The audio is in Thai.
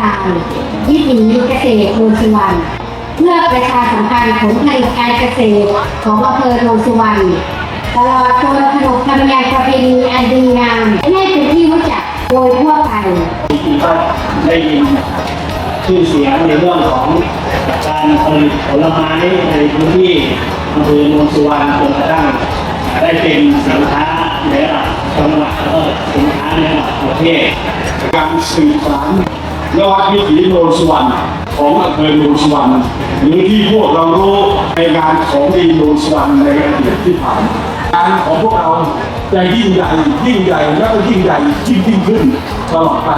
การวิถีเกษตรโนนสุวรรณเพื่อประชาสัมพันธ์ผลผลิตการเกษตรของอำเภอโนนสุวรรณตลอดจนขนบธรรมเนียมประเพณีอันดีงามให้เป็นที่รู้จักโดยทั่วไปก็ได้ยินชื่อเสียงในเรื่องของการผลิตผลไม้ในพื้นที่อำเภอโนนสุวรรณจนกระทั่งได้เป็นสินค้าในระดับจังหวัดและสินค้าในระดับประเทศการสื่อสารยอดวิถีโนนสุวรรณของอำเภอโนนสุวรรณหรือที่พวกเรารู้ในงานของดีโนนสุวรรณในอดีตที่ผ่านการของพวกเราจะยิ่งใหญ่และก็ยิ่งใหญ่ยิ่งขึ้นตลอดไป